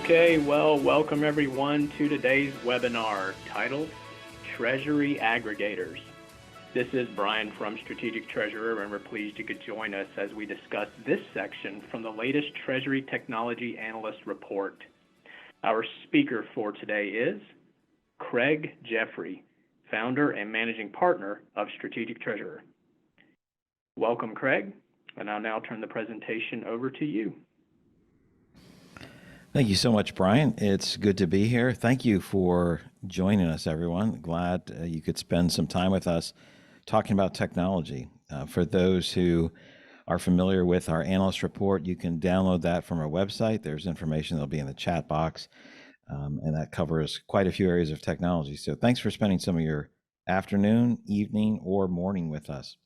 Okay, well, welcome everyone to today's webinar titled Treasury Aggregators. This is Brian from Strategic Treasurer, and we're pleased you could join us as we discuss this section from the latest Treasury Technology Analyst report. Our speaker for today is Craig Jeffrey, founder and managing partner of Strategic Treasurer. Welcome, Craig, and I'll now turn the presentation over to you. Thank you so much, Brian. It's good to be here. Thank you for joining us, everyone. Glad you could spend some time with us talking about technology. For those who are familiar with our analyst report, you can download that from our website. There's information that'll be in the chat box, and that covers quite a few areas of technology. So thanks for spending some of your afternoon, evening, or morning with us.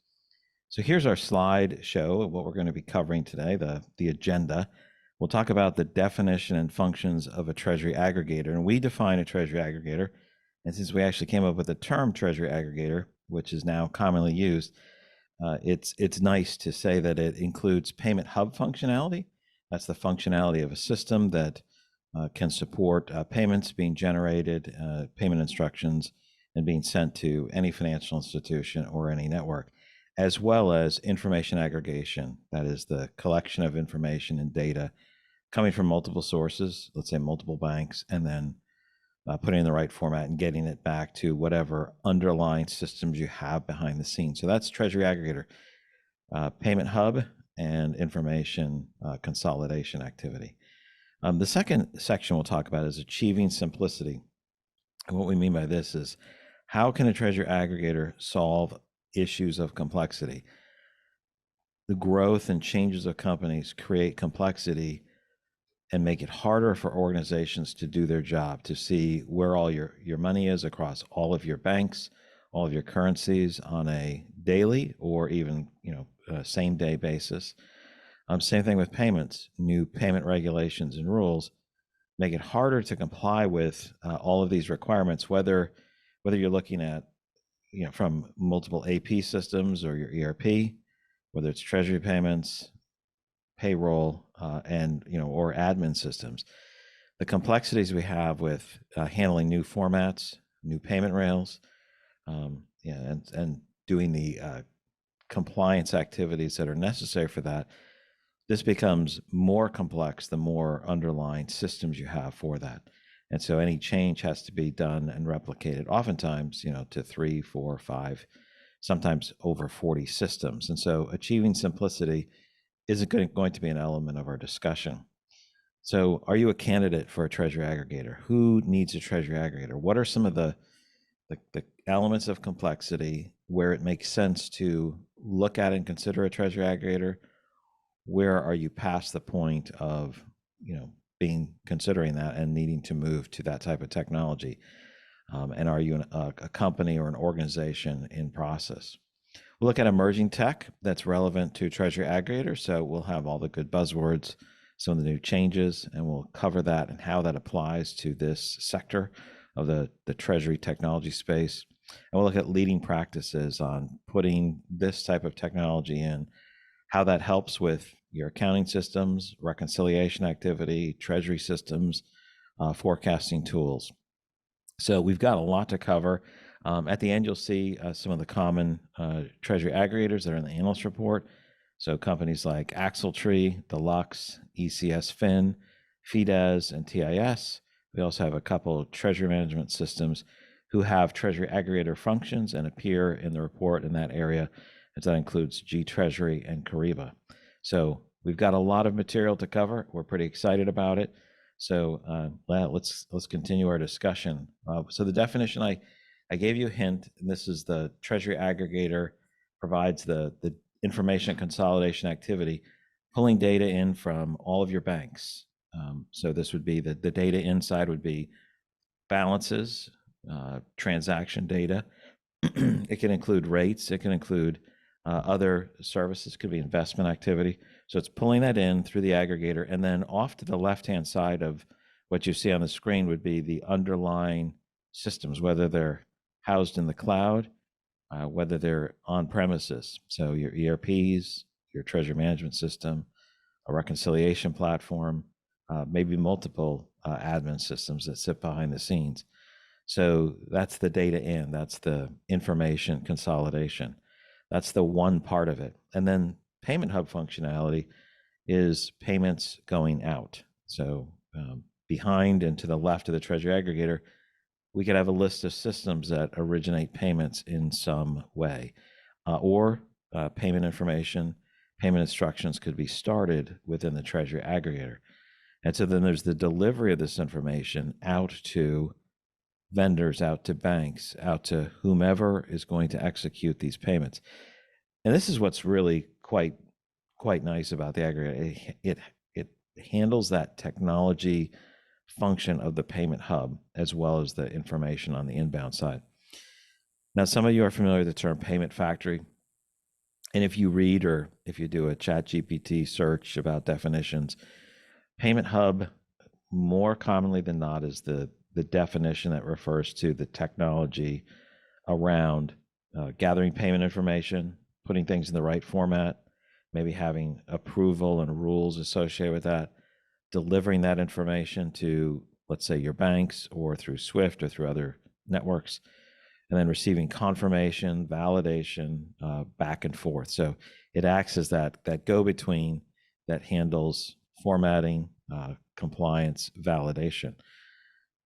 So here's our slide show of what we're going to be covering today, the agenda. We'll talk about the definition and functions of a Treasury aggregator, and we define a Treasury aggregator. And since we actually came up with the term Treasury aggregator, which is now commonly used, it's nice to say that it includes payment hub functionality. That's the functionality of a system that can support payments being generated, payment instructions, and being sent to any financial institution or any network, as well as information aggregation. That is the collection of information and data coming from multiple sources, let's say multiple banks, and then putting in the right format and getting it back to whatever underlying systems you have behind the scenes. So that's Treasury aggregator, payment hub, and information consolidation activity. The second section we'll talk about is achieving simplicity. And what we mean by this is, how can a Treasury aggregator solve issues of complexity? The growth and changes of companies create complexity and make it harder for organizations to do their job, to see where all your money is across all of your banks, all of your currencies on a daily or even same day basis. Same thing with payments. New payment regulations and rules make it harder to comply with all of these requirements, whether you're looking at from multiple AP systems or your ERP, whether it's treasury payments, payroll, and or admin systems. The complexities we have with handling new formats, new payment rails, and doing the compliance activities that are necessary for that, this becomes more complex the more underlying systems you have for that. And so any change has to be done and replicated, oftentimes, to 3, 4, 5, sometimes over 40 systems. And so achieving simplicity is going to be an element of our discussion. So are you a candidate for a Treasury aggregator? Who needs a Treasury aggregator? What are some of the elements of complexity where it makes sense to look at and consider a Treasury aggregator? Where are you past the point of considering that and needing to move to that type of technology? And are you a company or an organization in process? We'll look at emerging tech that's relevant to Treasury aggregator. So we'll have all the good buzzwords, some of the new changes, and we'll cover that and how that applies to this sector of the Treasury technology space. And we'll look at leading practices on putting this type of technology in, how that helps with your accounting systems, reconciliation activity, treasury systems, forecasting tools. So we've got a lot to cover. At the end, you'll see some of the common Treasury aggregators that are in the analyst report. So companies like Axletree, Deluxe, ECS Fin, FIDES, and TIS. We also have a couple of treasury management systems who have Treasury aggregator functions and appear in the report in that area. And that includes G-Treasury and Kyriba. So we've got a lot of material to cover. We're pretty excited about it. So let's continue our discussion. So the definition, I gave you a hint, and this is the Treasury aggregator provides the information consolidation activity, pulling data in from all of your banks. So this would be the data inside would be balances, transaction data. It can include rates. It can include other services, could be investment activity. So it's pulling that in through the aggregator, and then off to the left-hand side of what you see on the screen would be the underlying systems, whether they're housed in the cloud, whether they're on premises. So your ERPs, your treasury management system, a reconciliation platform, maybe multiple admin systems that sit behind the scenes. So that's the data in, that's the information consolidation. That's the one part of it. And then payment hub functionality is payments going out. So behind and to the left of the Treasury Aggregator, we could have a list of systems that originate payments in some way, or payment information, payment instructions could be started within the Treasury Aggregator. And so then there's the delivery of this information out to vendors, out to banks, out to whomever is going to execute these payments. And this is what's really quite nice about the aggregator. It handles that technology function of the payment hub as well as the information on the inbound side. Now, some of you are familiar with the term payment factory. And if you read or if you do a ChatGPT search about definitions, payment hub more commonly than not is the definition that refers to the technology around gathering payment information, putting things in the right format, maybe having approval and rules associated with that, delivering that information to, let's say, your banks or through Swift or through other networks, and then receiving confirmation, validation, back and forth. So it acts as that go-between that handles formatting, compliance, validation.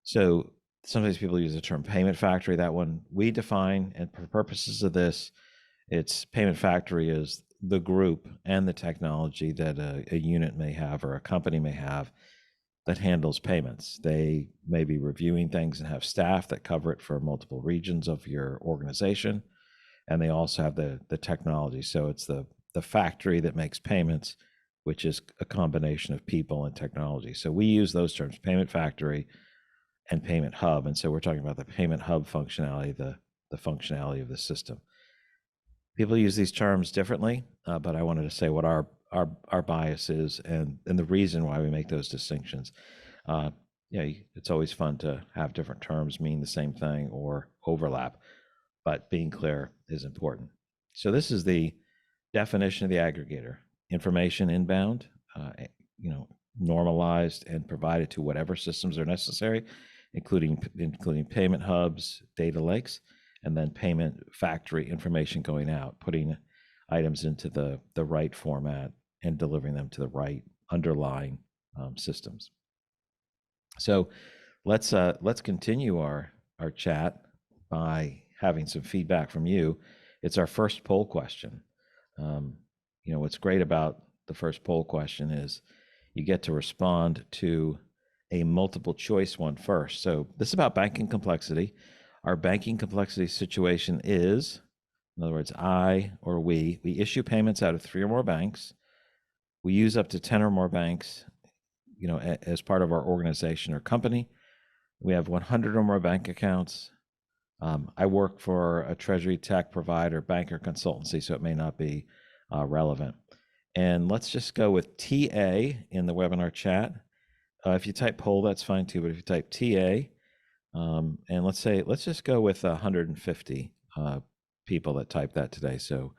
So sometimes people use the term payment factory. That one we define, and for purposes of this, it's payment factory is the group and the technology that a unit may have or a company may have that handles payments. They may be reviewing things and have staff that cover it for multiple regions of your organization. And they also have the technology. So it's the factory that makes payments, which is a combination of people and technology. So we use those terms, payment factory and payment hub. And so we're talking about the payment hub functionality, the functionality of the system. People use these terms differently, but I wanted to say what our bias is and the reason why we make those distinctions. It's always fun to have different terms mean the same thing or overlap, but being clear is important. So this is the definition of the aggregator: information inbound, normalized and provided to whatever systems are necessary, including payment hubs, data lakes, and then payment factory information going out, putting items into the right format and delivering them to the right underlying systems. So let's continue our chat by having some feedback from you. It's our first poll question. What's great about the first poll question is you get to respond to a multiple choice one first. So this is about banking complexity. Our banking complexity situation is, in other words, I or we issue payments out of 3 or more banks. We use up to 10 or more banks, as part of our organization or company. We have 100 or more bank accounts. I work for a treasury tech provider, banker consultancy, so it may not be relevant. And let's just go with TA in the webinar chat. If you type poll, that's fine too, but if you type TA, and let's just go with 150 people that typed that today. So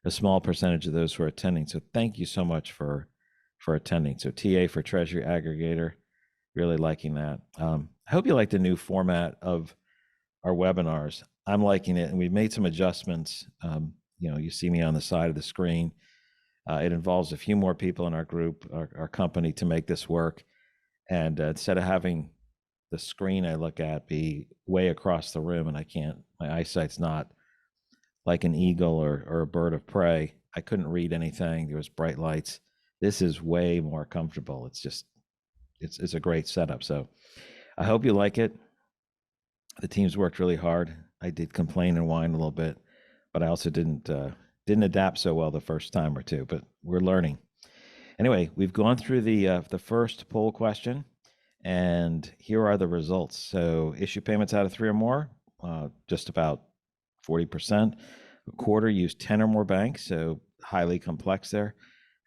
a small percentage of those who are attending. So thank you so much for attending. So TA for Treasury Aggregator, really liking that. I hope you like the new format of our webinars. I'm liking it, and we've made some adjustments. You see me on the side of the screen. It involves a few more people in our group, our company, to make this work. And instead of having the screen I look at be way across the room, and my eyesight's not like an eagle or a bird of prey. I couldn't read anything. There was bright lights. This is way more comfortable. It's a great setup. So I hope you like it. The team's worked really hard. I did complain and whine a little bit, but I also didn't adapt so well the first time or two, but we're learning. Anyway, we've gone through the first poll question, and here are the results. So issue payments out of 3 or more, just about 40%. A quarter use 10 or more banks, so highly complex there.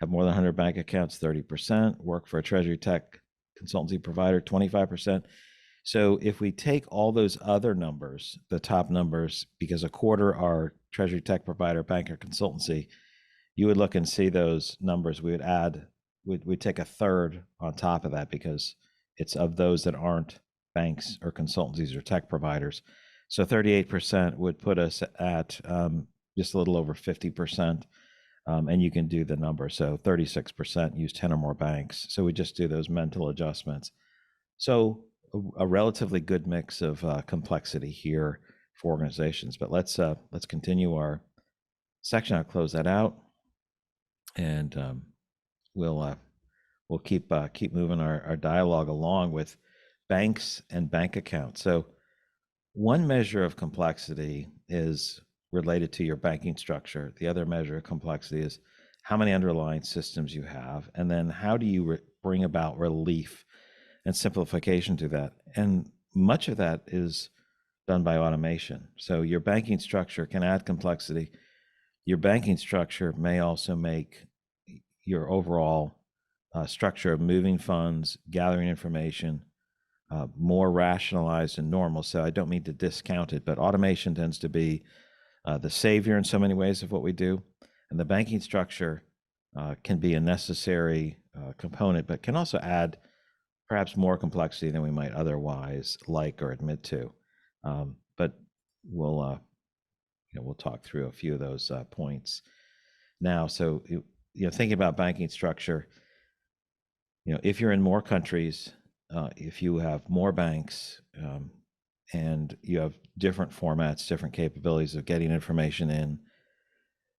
Have more than 100 bank accounts, 30%. Work for a treasury tech consultancy provider, 25%. So if we take all those other numbers, the top numbers, because a quarter are treasury tech provider, banker, consultancy, you would look and see those numbers. We would add we'd take a third on top of that because it's of those that aren't banks or consultancies or tech providers. So 38% would put us at just a little over 50%. And you can do the number. So 36% use 10 or more banks. So we just do those mental adjustments. So a relatively good mix of complexity here for organizations. But let's continue our section. I'll close that out, and we'll keep moving our dialogue along with banks and bank accounts. So one measure of complexity is related to your banking structure. The other measure of complexity is how many underlying systems you have, and then how do you bring about relief and simplification to that. And much of that is done by automation. So your banking structure can add complexity. Your banking structure may also make your overall structure of moving funds, gathering information, more rationalized and normal. So I don't mean to discount it, but automation tends to be the savior in so many ways of what we do. And the banking structure can be a necessary component, but can also add perhaps more complexity than we might otherwise like or admit to. But we'll talk through a few of those points now. So thinking about banking structure, if you're in more countries, if you have more banks, and you have different formats, different capabilities of getting information in,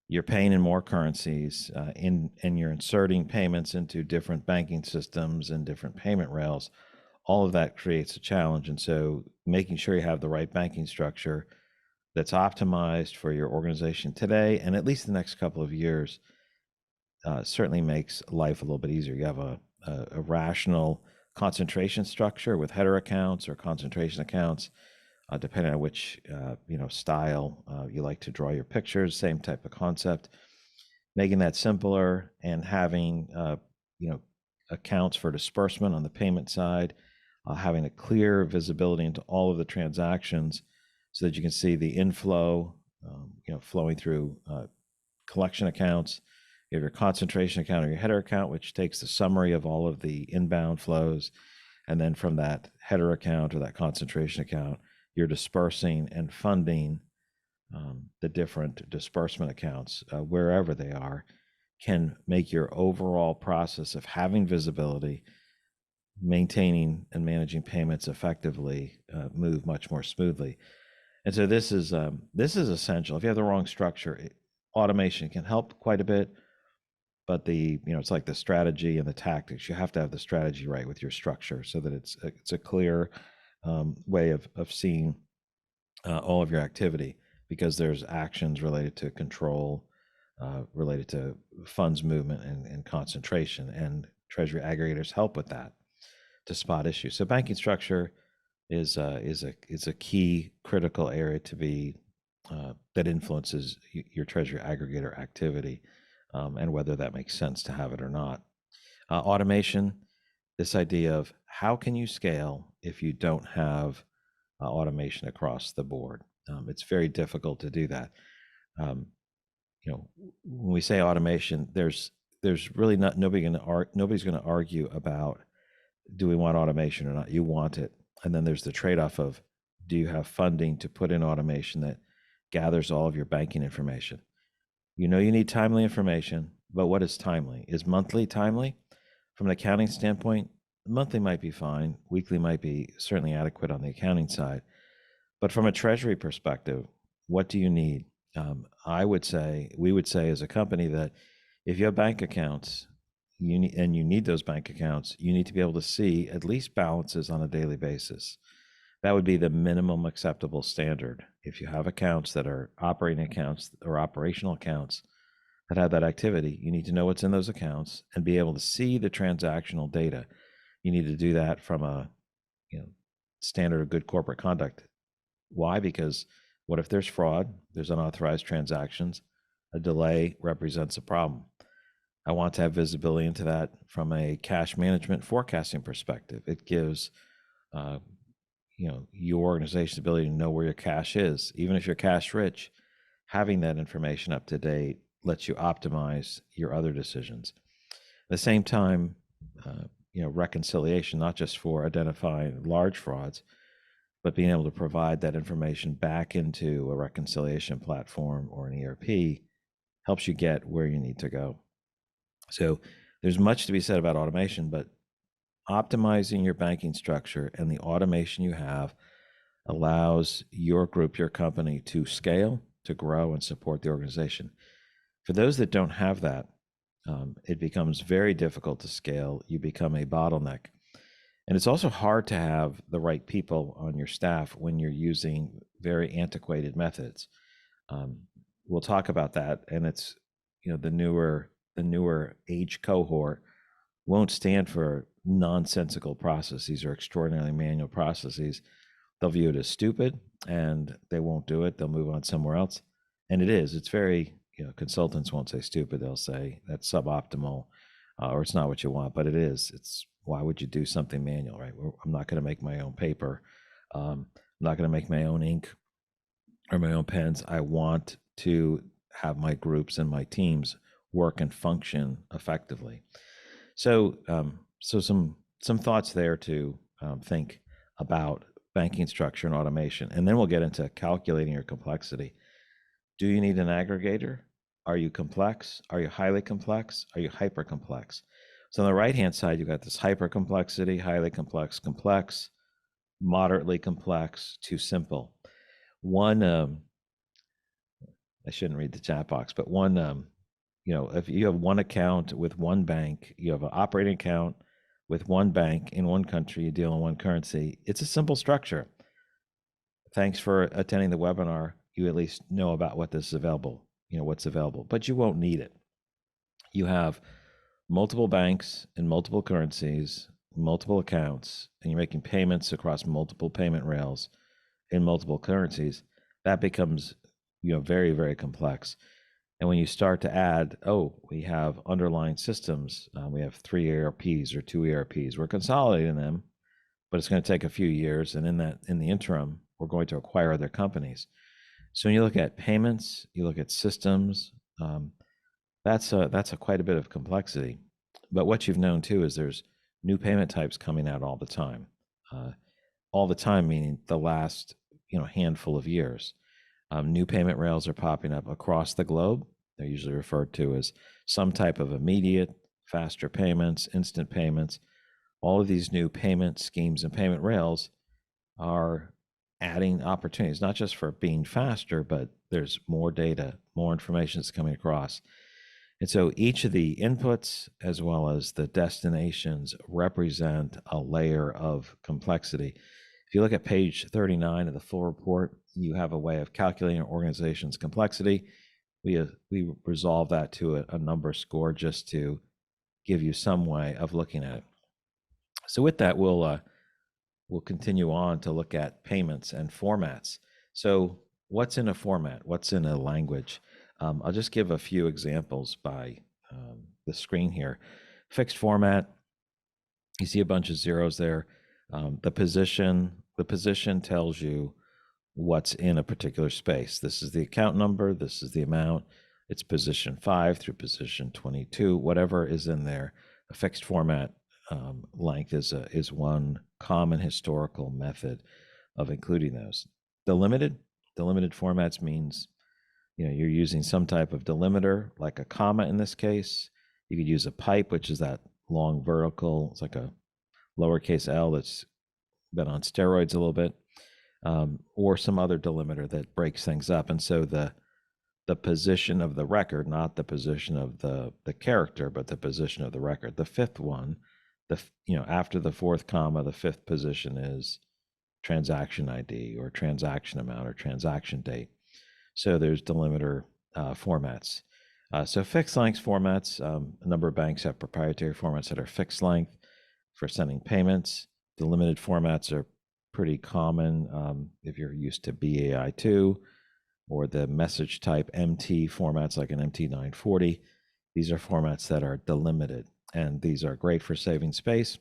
you're paying in more currencies, and you're inserting payments into different banking systems and different payment rails. All of that creates a challenge. And so making sure you have the right banking structure that's optimized for your organization today and at least the next couple of years certainly makes life a little bit easier. You have a rational concentration structure with header accounts or concentration accounts, depending on which style you like to draw your pictures. Same type of concept. Making that simpler and having accounts for disbursement on the payment side, having a clear visibility into all of the transactions, so that you can see the inflow, flowing through collection accounts. You have your concentration account or your header account, which takes the summary of all of the inbound flows. And then from that header account or that concentration account, you're dispersing and funding the different disbursement accounts, wherever they are, can make your overall process of having visibility, maintaining and managing payments effectively, move much more smoothly. And so this is essential. If you have the wrong structure, automation can help quite a bit. But it's like the strategy and the tactics. You have to have the strategy right with your structure so that it's a clear way of seeing all of your activity, because there's actions related to control, related to funds movement and concentration, and Treasury aggregators help with that to spot issues. So banking structure is a key critical area to be that influences your Treasury aggregator activity. And whether that makes sense to have it or not. Automation, this idea of how can you scale if you don't have automation across the board? It's very difficult to do that. When we say automation, there's really nobody's going to argue about, do we want automation or not? You want it. And then there's the trade-off of, do you have funding to put in automation that gathers all of your banking information? You need timely information, but what is timely? Is monthly timely? From an accounting standpoint, monthly might be fine. Weekly might be certainly adequate on the accounting side. But from a treasury perspective, what do you need? We would say as a company that if you have bank accounts, you need those bank accounts, you need to be able to see at least balances on a daily basis. That would be the minimum acceptable standard. If you have accounts that are operating accounts or operational accounts that have that activity, you need to know what's in those accounts and be able to see the transactional data. You need to do that from a standard of good corporate conduct. Why? Because what if there's fraud, there's unauthorized transactions, a delay represents a problem. I want to have visibility into that from a cash management forecasting perspective. It gives your organization's ability to know where your cash is. Even if you're cash rich, having that information up to date lets you optimize your other decisions. At the same time, reconciliation, not just for identifying large frauds, but being able to provide that information back into a reconciliation platform or an ERP helps you get where you need to go. So there's much to be said about automation, but optimizing your banking structure and the automation you have allows your group, your company to scale, to grow, and support the organization. For those that don't have that, it becomes very difficult to scale. You become a bottleneck. And it's also hard to have the right people on your staff when you're using very antiquated methods. We'll talk about that. And it's, the newer age cohort won't stand for nonsensical processes or extraordinarily manual processes. They'll view it as stupid and they won't do it. They'll move on somewhere else. And it's very, consultants won't say stupid. They'll say that's suboptimal or it's not what you want, but it is. It's why would you do something manual, right? I'm not going to make my own paper. I'm not going to make my own ink or my own pens. I want to have my groups and my teams work and function effectively. So, some thoughts there to think about banking structure and automation, and then we'll get into calculating your complexity. Do you need an aggregator? Are you complex? Are you highly complex? Are you hyper complex? So on the right-hand side, you've got this hyper complexity, highly complex, complex, moderately complex, too simple. One, I shouldn't read the chat box, but one, if you have one account with one bank, you have an operating account with one bank in one country, you deal in one currency. It's a simple structure. Thanks for attending the webinar. You at least know about what this is available, what's available, but you won't need it. You have multiple banks in multiple currencies, multiple accounts, and you're making payments across multiple payment rails in multiple currencies. That becomes, very, very complex. And when you start to add, we have underlying systems, we have 3 ERPs or 2 ERPs, we're consolidating them, but it's going to take a few years. And in the interim, we're going to acquire other companies. So when you look at payments, you look at systems, that's quite a bit of complexity. But what you've known too is there's new payment types coming out all the time. All the time meaning the last handful of years. New payment rails are popping up across the globe. They're usually referred to as some type of immediate, faster payments, instant payments. All of these new payment schemes and payment rails are adding opportunities, not just for being faster, but there's more data, more information that's coming across. And so each of the inputs as well as the destinations represent a layer of complexity. If you look at page 39 of the full report, you have a way of calculating an organization's complexity. We resolve that to a number score just to give you some way of looking at it. So with that, we'll continue on to look at payments and formats. So what's in a format? What's in a language? I'll just give a few examples by the screen here. Fixed format, you see a bunch of zeros there. The position tells you what's in a particular space. This is the account number, this is the amount, it's position 5 through position 22, whatever is in there. A fixed format length is one common historical method of including those. Delimited formats means you're using some type of delimiter, like a comma in this case. You could use a pipe, which is that long vertical. It's like a lowercase l that's been on steroids a little bit, or some other delimiter that breaks things up. And so the position of the record, not the position of the character, but the position of the record. The fifth one, after the fourth comma, the fifth position is transaction ID or transaction amount or transaction date. So there's delimiter formats. So fixed length formats, a number of banks have proprietary formats that are fixed length for sending payments. Delimited formats are pretty common if you're used to BAI2 or the message type MT formats like an MT940. These are formats that are delimited, and these are great for saving space,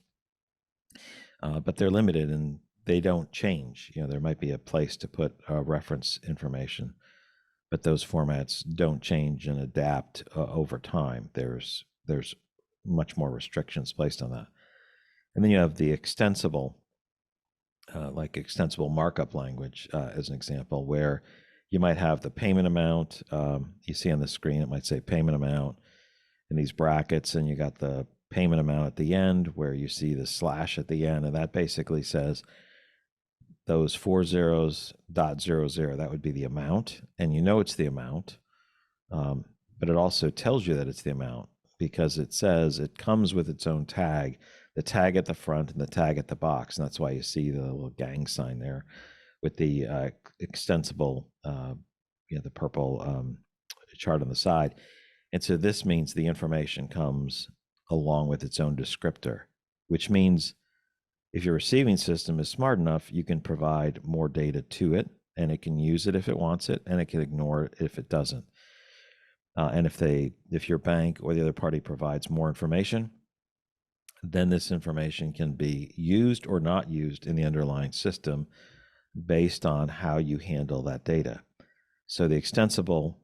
but they're limited and they don't change. There might be a place to put reference information, but those formats don't change and adapt over time. There's much more restrictions placed on that. And then you have the extensible, like extensible markup language, as an example, where you might have the payment amount. You see on the screen, it might say payment amount in these brackets, and you got the payment amount at the end where you see the slash at the end, and that basically says those 4 zeros .00, that would be the amount, and you know it's the amount, but it also tells you that it's the amount because it says it comes with its own tag, the tag at the front and the tag at the box, and that's why you see the little gang sign there with the extensible, the purple chart on the side. And so this means the information comes along with its own descriptor, which means if your receiving system is smart enough, you can provide more data to it, and it can use it if it wants it, and it can ignore it if it doesn't. And if your bank or the other party provides more information, then this information can be used or not used in the underlying system based on how you handle that data. So the extensible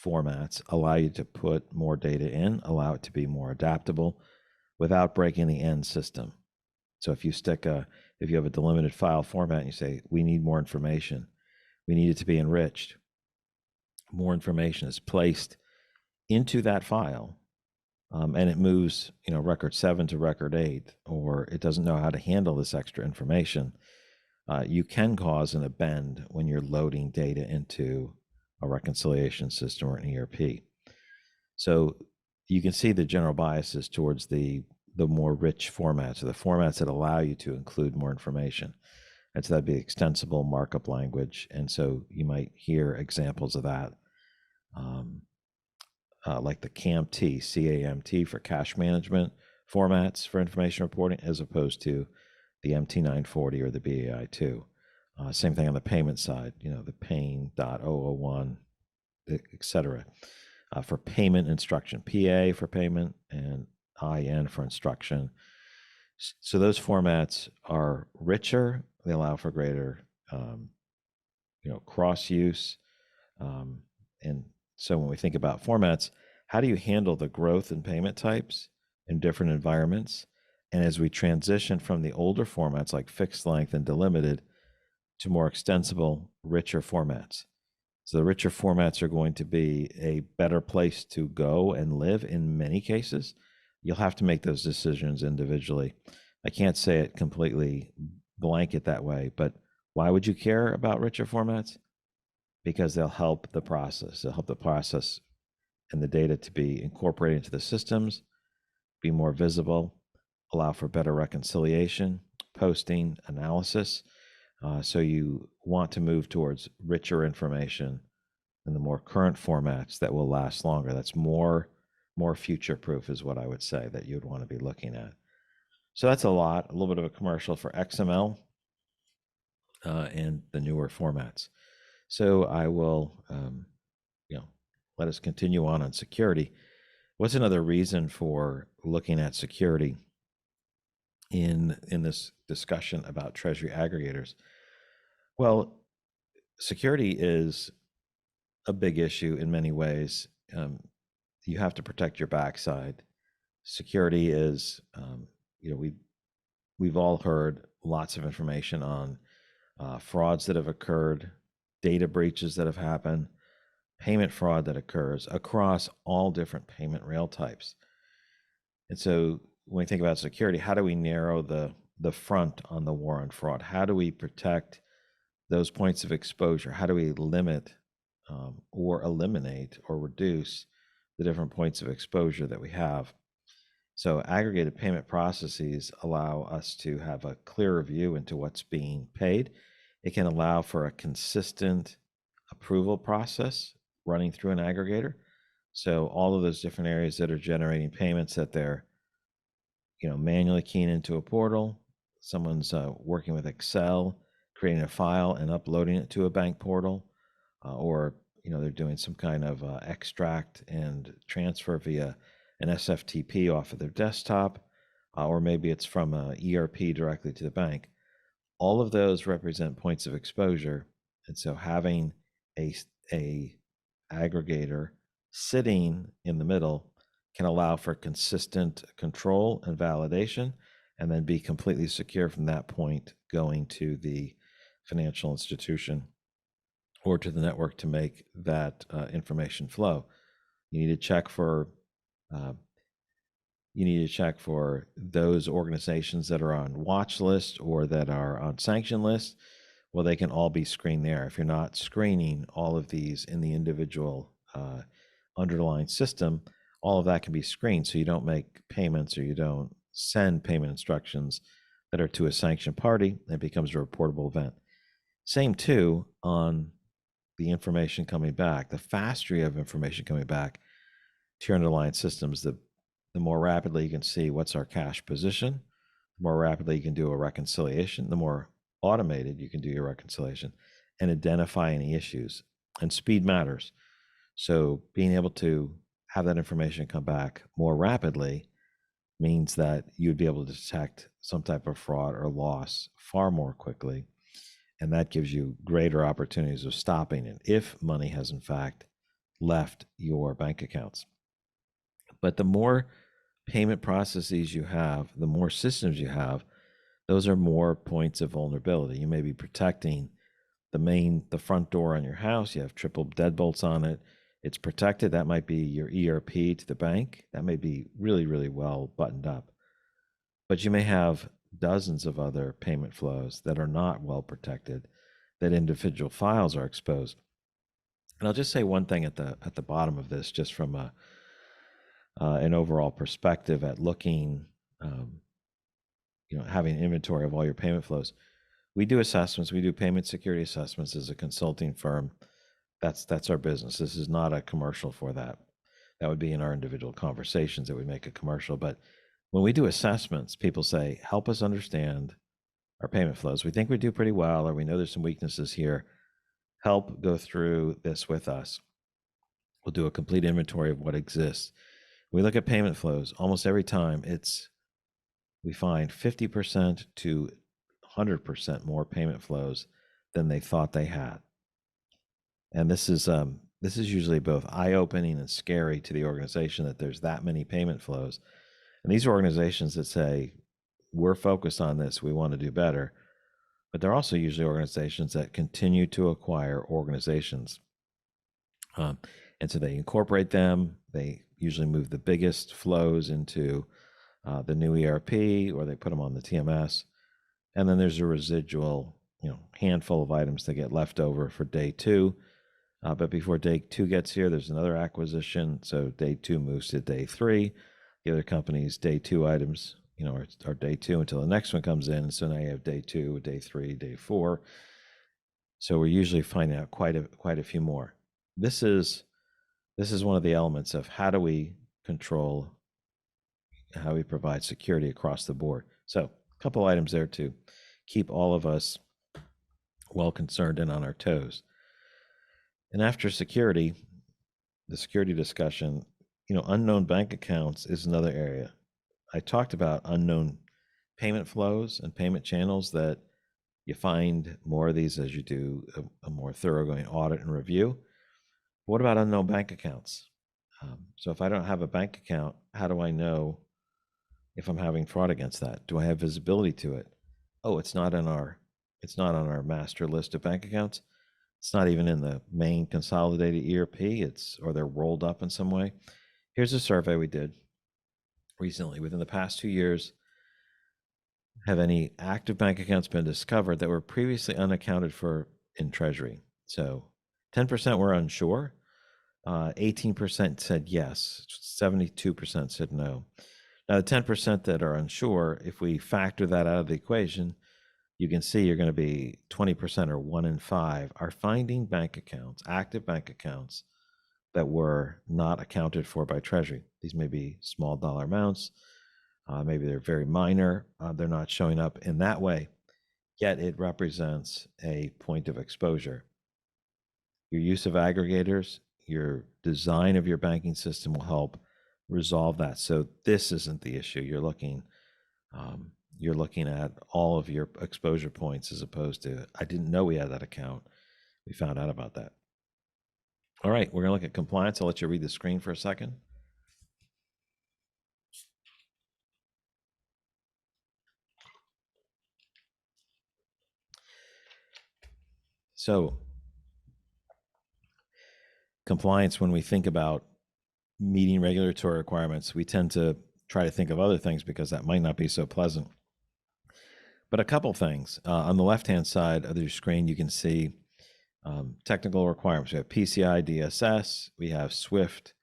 formats allow you to put more data in, allow it to be more adaptable without breaking the end system. So if you have a delimited file format and you say, we need more information, we need it to be enriched, more information is placed into that file, and it moves, record 7 to record 8, or it doesn't know how to handle this extra information, you can cause an bend when you're loading data into a reconciliation system or an ERP. So you can see the general biases towards the more rich formats, or the formats that allow you to include more information. And so that'd be extensible markup language. And so you might hear examples of that, like the CAMT for cash management formats for information reporting, as opposed to the MT940 or the BAI2. Same thing on the payment side, the PAIN.001, et cetera, for payment instruction, PA for payment and IN for instruction. So those formats are richer. They allow for greater, cross use. And so when we think about formats, how do you handle the growth in payment types in different environments? And as we transition from the older formats like fixed length and delimited to more extensible, richer formats. So the richer formats are going to be a better place to go and live in many cases. You'll have to make those decisions individually. I can't say it completely blanket that way, but why would you care about richer formats? Because they'll help the process. They'll help the process and the data to be incorporated into the systems, be more visible, allow for better reconciliation, posting, analysis. So you want to move towards richer information and the more current formats that will last longer. That's more future-proof is what I would say that you'd want to be looking at. So that's a little bit of a commercial for XML and the newer formats. So I will, let us continue on security. What's another reason for looking at security in this discussion about Treasury aggregators? Well, security is a big issue in many ways. You have to protect your backside. Security is, we've all heard lots of information on frauds that have occurred, data breaches that have happened, payment fraud that occurs across all different payment rail types. And so when we think about security, how do we narrow the front on the war on fraud? How do we protect those points of exposure? How do we limit or eliminate or reduce the different points of exposure that we have? So aggregated payment processes allow us to have a clearer view into what's being paid. It can allow for a consistent approval process running through an aggregator. So all of those different areas that are generating payments that they're, manually keying into a portal, someone's working with Excel, creating a file and uploading it to a bank portal, or they're doing some kind of extract and transfer via an SFTP off of their desktop, or maybe it's from a ERP directly to the bank. All of those represent points of exposure, and so having a aggregator sitting in the middle can allow for consistent control and validation, and then be completely secure from that point going to the financial institution or to the network to make that information flow. You need to check for uh, those organizations that are on watch list or that are on sanction list. Well, they can all be screened there. If you're not screening all of these in the individual underlying system, all of that can be screened so you don't make payments or you don't send payment instructions that are to a sanctioned party. It becomes a reportable event. Same too on the information coming back. The faster you have information coming back to your underlying systems, the more rapidly you can see what's our cash position, the more rapidly you can do a reconciliation, the more automated you can do your reconciliation and identify any issues. And speed matters. So being able to have that information come back more rapidly means that you'd be able to detect some type of fraud or loss far more quickly. And that gives you greater opportunities of stopping it if money has in fact left your bank accounts. But the more payment processes you have, the more systems you have, those are more points of vulnerability. You may be protecting the front door on your house. You have triple deadbolts on it. It's protected. That might be your ERP to the bank. That may be really, really well buttoned up. But you may have dozens of other payment flows that are not well protected, that individual files are exposed. And I'll just say one thing at the bottom of this, just from an overall perspective at looking, having inventory of all your payment flows. We do assessments. We do payment security assessments as a consulting firm. That's our business. This is not a commercial for that. That would be in our individual conversations that we make a commercial. But when we do assessments, people say, help us understand our payment flows. We think we do pretty well, or we know there's some weaknesses here. Help go through this with us. We'll do a complete inventory of what exists. We look at payment flows. Almost every time we find 50% to 100% more payment flows than they thought they had. And this is usually both eye-opening and scary to the organization that there's that many payment flows. And these are organizations that say, we're focused on this, we want to do better. But they're also usually organizations that continue to acquire organizations. And so they incorporate them. They usually move the biggest flows into the new ERP, or they put them on the TMS. And then there's a residual, handful of items that get left over for day two. But before day two gets here, there's another acquisition. So day two moves to day three. The other company's day two items, are day two until the next one comes in. So now you have day two, day three, day four. So we're usually finding out quite a few more. This is one of the elements of how do we control, how we provide security across the board. So a couple items there to keep all of us well concerned and on our toes. And after security, the security discussion, unknown bank accounts is another area. I talked about unknown payment flows and payment channels, that you find more of these as you do a more thoroughgoing audit and review. What about unknown bank accounts? So if I don't have a bank account, how do I know if I'm having fraud against that? Do I have visibility to it? Oh, it's not on our master list of bank accounts. It's not even in the main consolidated ERP. Or they're rolled up in some way. Here's a survey we did recently. Within the past 2 years, have any active bank accounts been discovered that were previously unaccounted for in Treasury? So 10% were unsure. 18% said yes. 72% said no. Now, the 10% that are unsure, if we factor that out of the equation, you can see you're going to be 20%, or 1 in 5 are finding bank accounts, active bank accounts, that were not accounted for by Treasury. These may be small dollar amounts. Maybe they're very minor. They're not showing up in that way, yet it represents a point of exposure. Your use of aggregators, your design of your banking system will help resolve that. So this isn't the issue. You're looking at all of your exposure points, as opposed to, I didn't know we had that account. We found out about that. All right, we're going to look at compliance. I'll let you read the screen for a second. So compliance, when we think about meeting regulatory requirements, we tend to try to think of other things because that might not be so pleasant. But a couple things. On the left-hand side of your screen, you can see technical requirements. We have PCI DSS, we have SWIFT,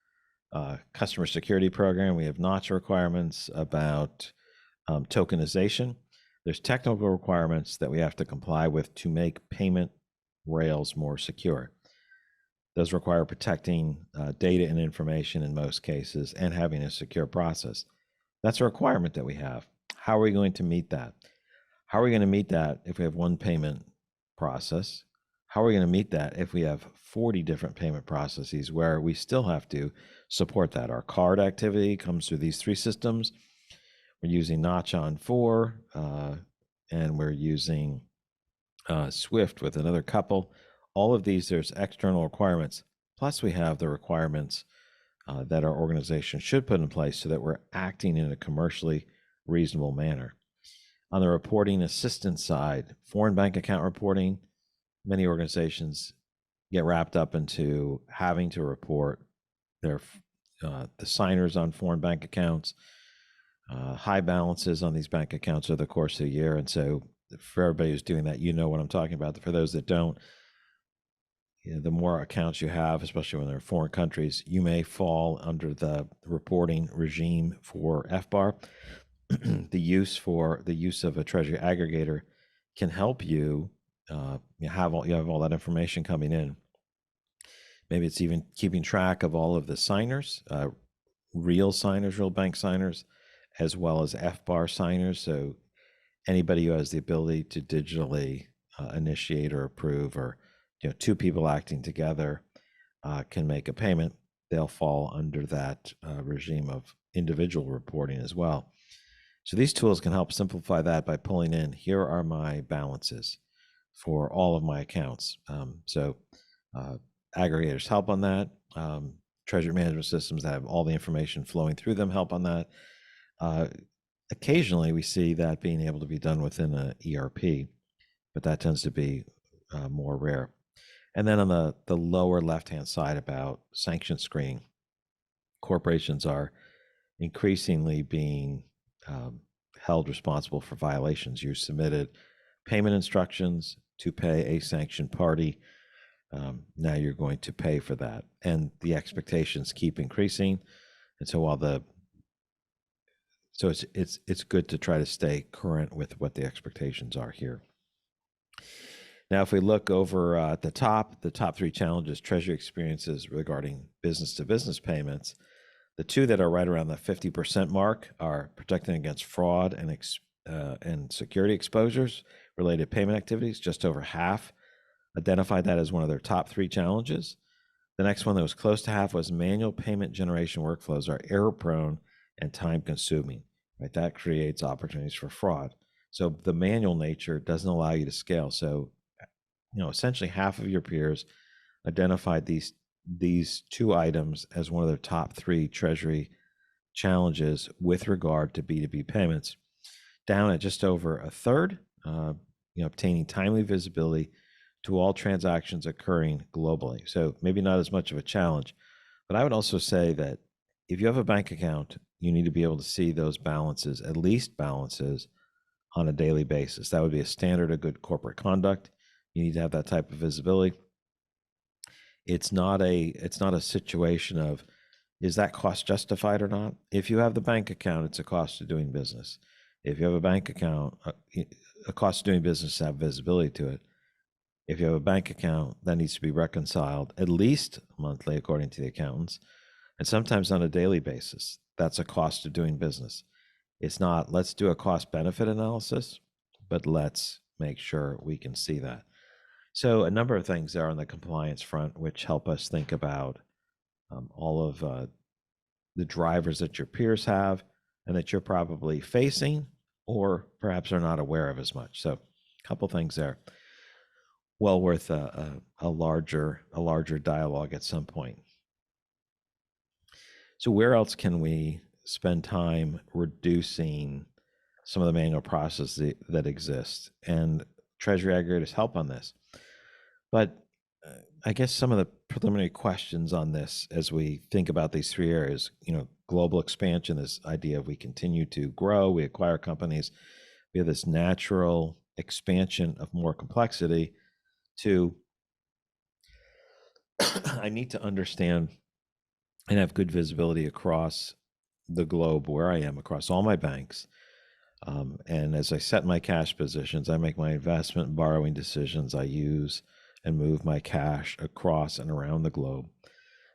customer security program, we have notch requirements about tokenization. There's technical requirements that we have to comply with to make payment rails more secure. Those require protecting data and information in most cases and having a secure process. That's a requirement that we have. How are we going to meet that? How are we going to meet that if we have one payment process? How are we going to meet that if we have 40 different payment processes where we still have to support that? Our card activity comes through these three systems. We're using Notch on 4, and we're using Swift with another couple. All of these, there's external requirements. Plus, we have the requirements that our organization should put in place so that we're acting in a commercially reasonable manner. On the reporting assistance side, foreign bank account reporting, many organizations get wrapped up into having to report their the signers on foreign bank accounts, high balances on these bank accounts over the course of the year. And so for everybody who's doing that, you know what I'm talking about. For those that don't, the more accounts you have, especially when they're foreign countries, you may fall under the reporting regime for FBAR. The use of a Treasury Aggregator can help you. You have all that information coming in. Maybe it's even keeping track of all of the signers, real bank signers, as well as FBAR signers. So anybody who has the ability to digitally initiate or approve, or two people acting together can make a payment, they'll fall under that regime of individual reporting as well. So these tools can help simplify that by pulling in, here are my balances for all of my accounts. Aggregators help on that. Treasury management systems that have all the information flowing through them help on that. Occasionally, we see that being able to be done within an ERP, but that tends to be more rare. And then on the lower left-hand side about sanction screening, corporations are increasingly being held responsible for violations. You submitted payment instructions to pay a sanctioned party. Now you're going to pay for that, and the expectations keep increasing. And so it's good to try to stay current with what the expectations are here. Now, if we look over at the top three challenges Treasury experiences regarding business-to-business payments, the two that are right around the 50% mark are protecting against fraud and security exposures related payment activities. Just over half identified that as one of their top three challenges. The next one that was close to half was manual payment generation workflows are error-prone and time-consuming. Right, that creates opportunities for fraud. So the manual nature doesn't allow you to scale. So, essentially half of your peers identified these two items as one of their top three Treasury challenges with regard to B2B payments. Down at just over a third, obtaining timely visibility to all transactions occurring globally. So maybe not as much of a challenge, but I would also say that if you have a bank account, you need to be able to see those balances, at least balances, on a daily basis. That would be a standard of good corporate conduct. You need to have that type of visibility. It's not a situation of, is that cost justified or not? If you have the bank account, it's a cost of doing business. If you have a bank account, a cost of doing business, have visibility to it. If you have a bank account, that needs to be reconciled at least monthly, according to the accountants, and sometimes on a daily basis. That's a cost of doing business. It's not, let's do a cost benefit analysis, but let's make sure we can see that. So a number of things there on the compliance front, which help us think about all of the drivers that your peers have and that you're probably facing or perhaps are not aware of as much. So a couple things there. Well worth a larger dialogue at some point. So where else can we spend time reducing some of the manual processes that exist? And Treasury Aggregators help on this. But I guess some of the preliminary questions on this as we think about these three areas, global expansion, this idea of we continue to grow, we acquire companies, we have this natural expansion of more complexity to I need to understand and have good visibility across the globe where I am, across all my banks. And as I set my cash positions, I make my investment and borrowing decisions. I use and move my cash across and around the globe.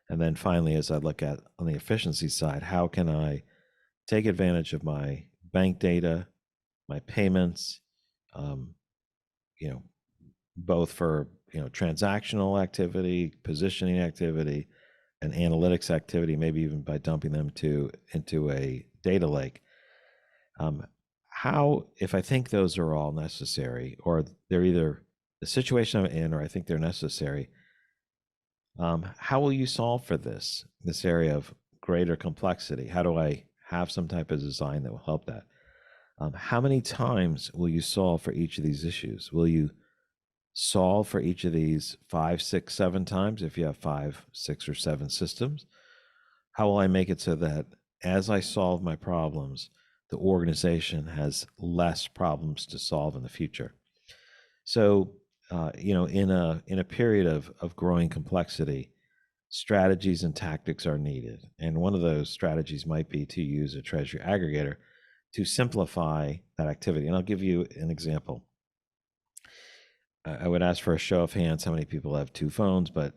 And then finally, as I look at on the efficiency side, how can I take advantage of my bank data, my payments, um, you know, both for transactional activity, positioning activity, and analytics activity, maybe even by dumping them into a data lake. How, if I think those are all necessary, or they're either the situation I'm in, or I think they're necessary, how will you solve for this area of greater complexity? How do I have some type of design that will help that? How many times will you solve for each of these issues? Will you solve for each of these 5, 6, 7 times if you have 5, 6, or 7 systems? How will I make it so that as I solve my problems, the organization has less problems to solve in the future? So, in a period of growing complexity, strategies and tactics are needed. And one of those strategies might be to use a treasury aggregator to simplify that activity. And I'll give you an example. I would ask for a show of hands how many people have 2 phones, but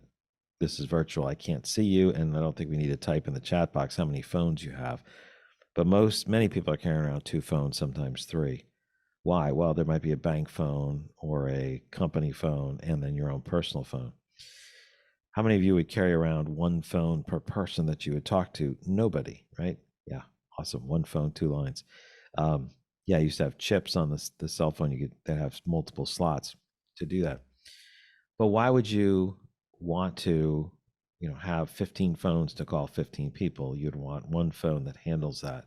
this is virtual. I can't see you, and I don't think we need to type in the chat box how many phones you have. But many people are carrying around 2 phones, sometimes 3. Why? Well, there might be a bank phone or a company phone, and then your own personal phone. How many of you would carry around 1 phone per person that you would talk to? Nobody, right? Yeah, awesome. 1 phone, 2 lines. Yeah, I used to have chips on the cell phone that have multiple slots to do that. But why would you want to, have 15 phones to call 15 people? You'd want 1 phone that handles that.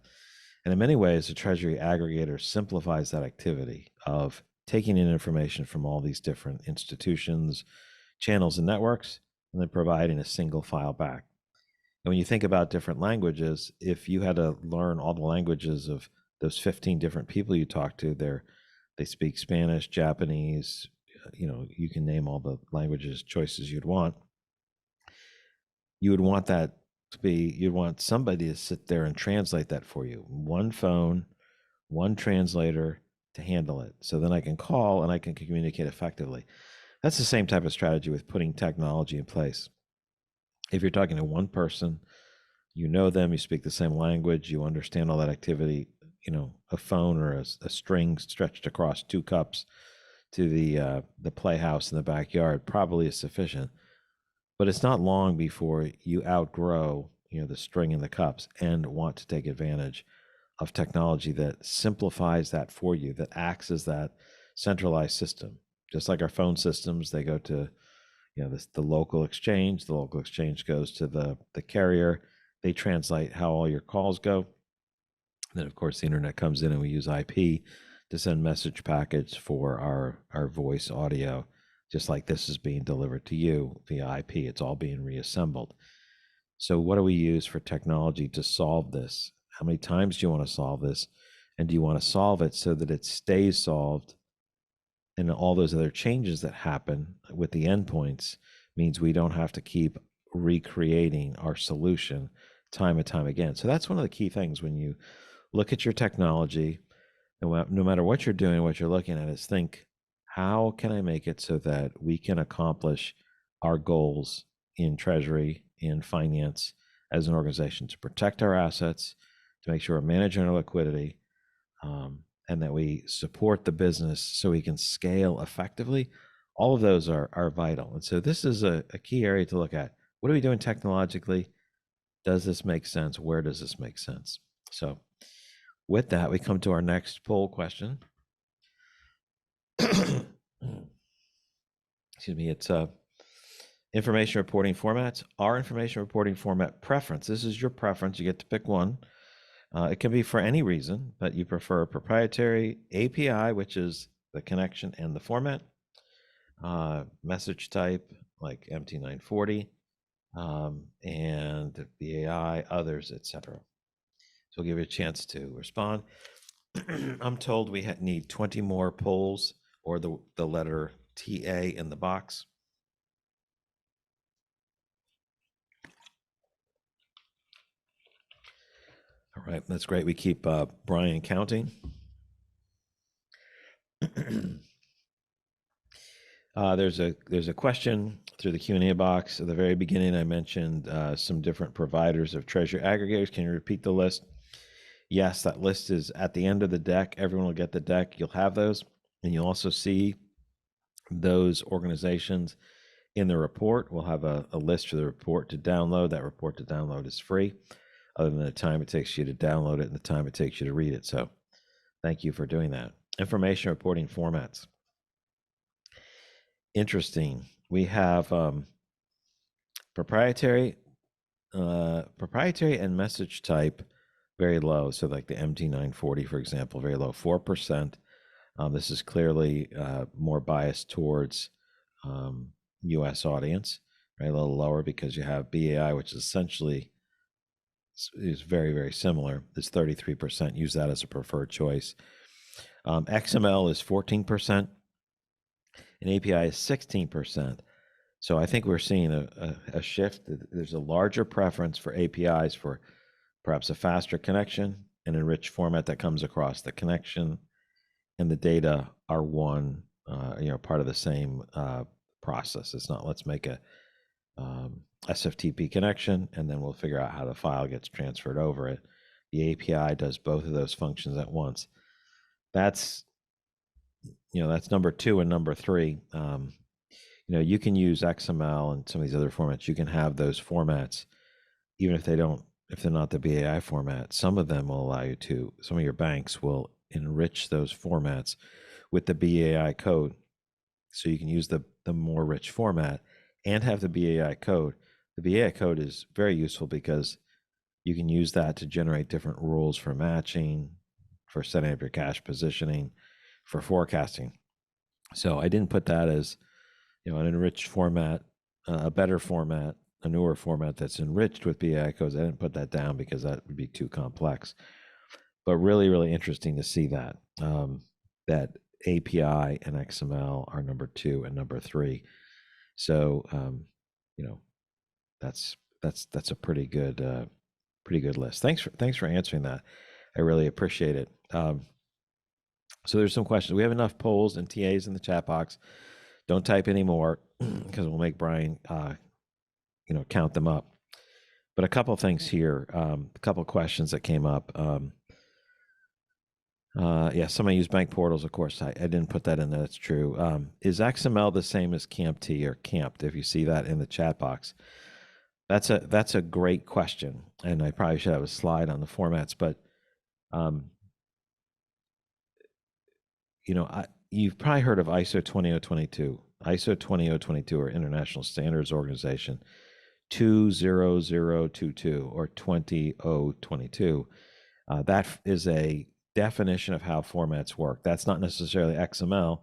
And in many ways, the Treasury Aggregator simplifies that activity of taking in information from all these different institutions, channels, and networks, and then providing a single file back. And when you think about different languages, if you had to learn all the languages of those 15 different people you talk to, they speak Spanish, Japanese, you can name all the languages choices you'd want. You would want you'd want somebody to sit there and translate that for you. 1 phone, 1 translator to handle it. So then I can call and I can communicate effectively. That's the same type of strategy with putting technology in place. If you're talking to 1 person, you know them, you speak the same language, you understand all that activity, a phone or a string stretched across 2 cups to the playhouse in the backyard probably is sufficient. But it's not long before you outgrow, the string and the cups and want to take advantage of technology that simplifies that for you, that acts as that centralized system. Just like our phone systems, they go to, the local exchange. The local exchange goes to the carrier. They translate how all your calls go. Then, of course, the internet comes in and we use IP to send message packets for our voice audio, just like this is being delivered to you via IP. It's all being reassembled. So what do we use for technology to solve this? How many times do you want to solve this? And do you want to solve it so that it stays solved? And all those other changes that happen with the endpoints means we don't have to keep recreating our solution time and time again. So that's one of the key things when you look at your technology, no matter what you're doing, what you're looking at is think, how can I make it so that we can accomplish our goals in treasury, in finance as an organization, to protect our assets, to make sure we're managing our liquidity, and that we support the business so we can scale effectively. All of those are vital. And so this is a key area to look at. What are we doing technologically? Does this make sense? Where does this make sense? So with that, we come to our next poll question. Excuse me. It's information reporting formats. Our information reporting format preference. This is your preference. You get to pick one. It can be for any reason, but you prefer proprietary API, which is the connection and the format, message type like MT940, and BAI, others, etc. So we'll give you a chance to respond. I'm told we need 20 more polls or the letter TA in the box. All right, that's great. We keep Brian counting. There's a question through the Q&A box. At the very beginning, I mentioned some different providers of Treasury Aggregators. Can you repeat the list? Yes, that list is at the end of the deck. Everyone will get the deck. You'll have those, and you'll also see those organizations in the report. We'll have a list for the report to download. That report to download is free, other than the time it takes you to download it and the time it takes you to read it. So thank you for doing that. Information reporting formats. Interesting. We have proprietary and message type very low. So like the MT940, for example, very low, 4%. This is clearly more biased towards U.S. audience, right? A little lower because you have BAI, which is essentially is very, very similar. It's 33%. Use that as a preferred choice. XML is 14%, and API is 16%. So I think we're seeing a shift. There's a larger preference for APIs for perhaps a faster connection and enriched format that comes across. The connection and the data are one, part of the same process. It's not let's make a SFTP connection and then we'll figure out how the file gets transferred over it. The API does both of those functions at once. That's number 2 and number 3. You can use XML and some of these other formats. You can have those formats, even if they're not the BAI format. Some of them will allow you to. Some of your banks will enrich those formats with the BAI code, so you can use the more rich format and have the BAI code. The BAI code is very useful because you can use that to generate different rules for matching, for setting up your cash positioning, for forecasting. So I didn't put that as an enriched format, a better format, a newer format that's enriched with BAI codes. I didn't put that down because that would be too complex. But really, really interesting to see that that API and XML are number 2 and number 3. So that's a pretty good list. Thanks for answering that. I really appreciate it. So there's some questions. We have enough polls and TAs in the chat box. Don't type anymore because we'll make Brian count them up. But a couple of things here, a couple of questions that came up. Somebody used bank portals. Of course, I didn't put that in there. That's true. Is XML the same as CAMT or CAMPT? If you see that in the chat box, that's a great question, and I probably should have a slide on the formats. But you've probably heard of ISO 20022. ISO 20022, or International Standards Organization, 20022 or 20022. That is a definition of how formats work. That's not necessarily XML.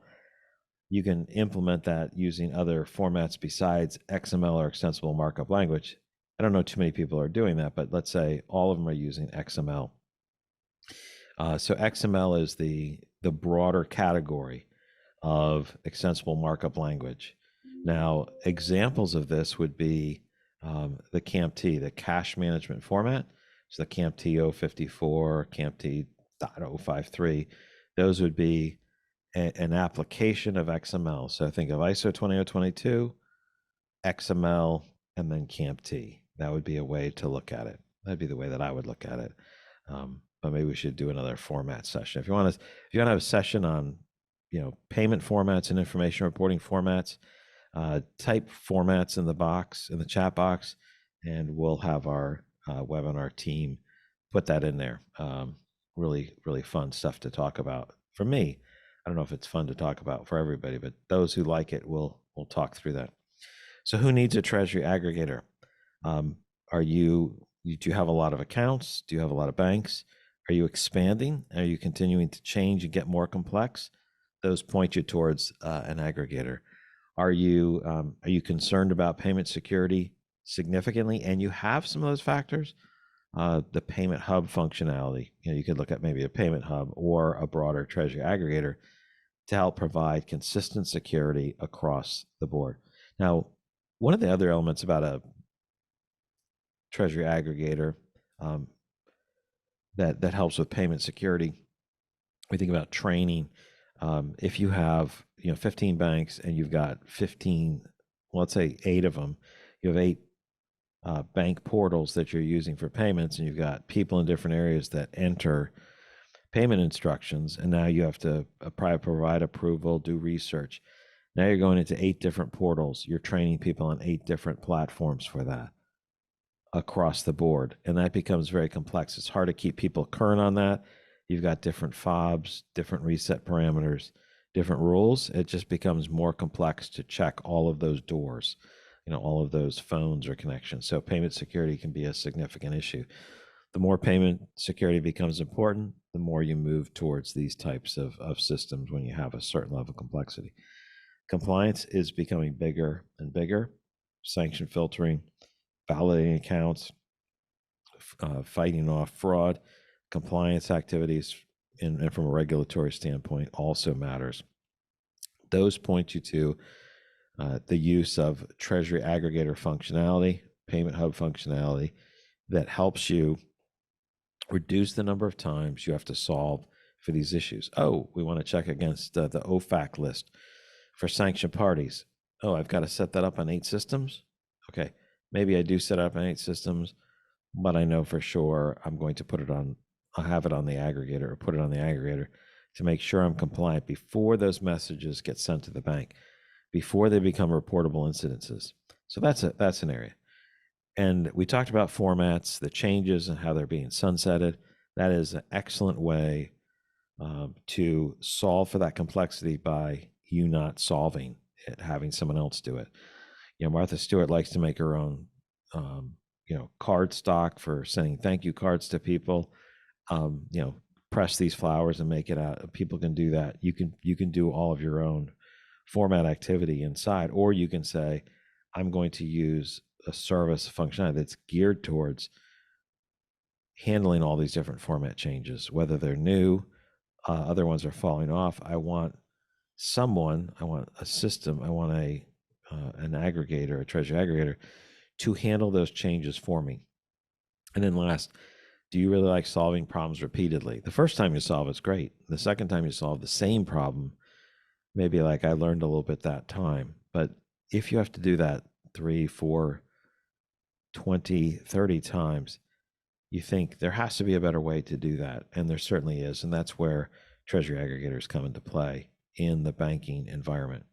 You can implement that using other formats besides XML or extensible markup language. I don't know too many people are doing that, but let's say all of them are using XML. So XML is the broader category of extensible markup language. Now, examples of this would be the CAMT, the cash management format. So the CAMT 054, CAMT 053, those would be an application of XML. So think of ISO 20022, XML, and then CAMT. That would be a way to look at it. That'd be the way that I would look at it. But maybe we should do another format session. If you want to have a session on, payment formats and information reporting formats, type formats in the chat box, and we'll have our webinar team put that in there. Really, really fun stuff to talk about. For me, I don't know if it's fun to talk about for everybody, but those who like it, we'll talk through that. So who needs a Treasury aggregator? Do you have a lot of accounts? Do you have a lot of banks? Are you expanding? Are you continuing to change and get more complex? Those point you towards an aggregator. Are you concerned about payment security significantly? And you have some of those factors. The payment hub functionality. You could look at maybe a payment hub or a broader Treasury aggregator to help provide consistent security across the board. Now, one of the other elements about a Treasury aggregator um, that helps with payment security, we think about training. If you have 15 banks and you've got 15, let's say 8 of them, you have 8 bank portals that you're using for payments, and you've got people in different areas that enter payment instructions, and now you have to provide approval, do research. Now you're going into 8 different portals. You're training people on 8 different platforms for that across the board, and that becomes very complex. It's hard to keep people current on that. You've got different fobs, different reset parameters, different rules. It just becomes more complex to check all of those doors, all of those phones or connections. So payment security can be a significant issue. The more payment security becomes important, the more you move towards these types of systems when you have a certain level of complexity. Compliance is becoming bigger and bigger. Sanction filtering, validating accounts, fighting off fraud, compliance activities, and from a regulatory standpoint also matters. Those point you to the use of Treasury aggregator functionality, payment hub functionality that helps you reduce the number of times you have to solve for these issues. Oh, we want to check against the OFAC list for sanctioned parties. Oh, I've got to set that up on 8 systems. Okay, maybe I do set up on 8 systems, but I know for sure I'm going to I'll have it on the aggregator or put it on the aggregator to make sure I'm compliant before those messages get sent to the bank, before they become reportable incidences. So that's an area. And we talked about formats, the changes and how they're being sunsetted. That is an excellent way to solve for that complexity by you not solving it, having someone else do it. Martha Stewart likes to make her own, card stock for sending thank you cards to people. Press these flowers and make it out. People can do that. You can do all of your own format activity inside, or you can say, I'm going to use a service functionality that's geared towards handling all these different format changes, whether they're new, other ones are falling off. I want a system, I want an aggregator, a Treasury aggregator, to handle those changes for me. And then last, do you really like solving problems repeatedly? The first time you solve it's great. The second time you solve the same problem, maybe like I learned a little bit that time. But if you have to do that 3, 4, 20, 30 times, you think there has to be a better way to do that. And there certainly is. And that's where Treasury aggregators come into play in the banking environment.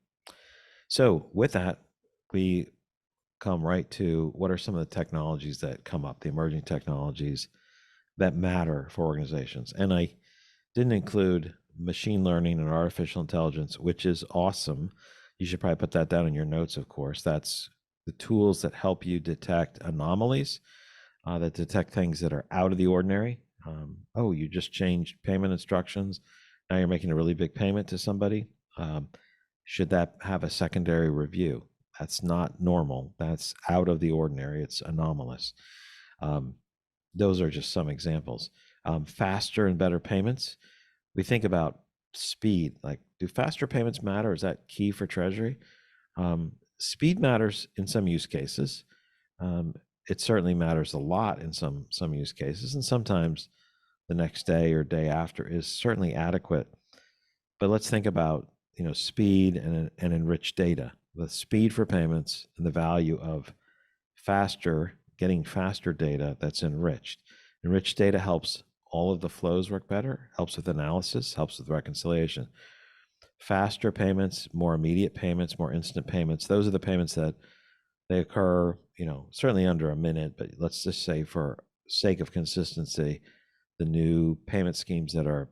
So with that, we come right to what are some of the technologies that come up, the emerging technologies that matter for organizations. And I didn't include machine learning and artificial intelligence, which is awesome. You should probably put that down in your notes, of course. That's the tools that help you detect anomalies, that detect things that are out of the ordinary. You just changed payment instructions. Now you're making a really big payment to somebody. Should that have a secondary review? That's not normal. That's out of the ordinary. It's anomalous. Those are just some examples. Faster and better payments. We think about speed. Like, do faster payments matter? Is that key for Treasury? Speed matters in some use cases. It certainly matters a lot in some use cases, and sometimes the next day or day after is certainly adequate. But let's think about speed and enriched data. The speed for payments and the value of getting faster data that's enriched. Enriched data helps all of the flows work better, helps with analysis, helps with reconciliation. Faster payments, more immediate payments, more instant payments. Those are the payments that they occur, certainly under a minute, but let's just say for sake of consistency, the new payment schemes that are,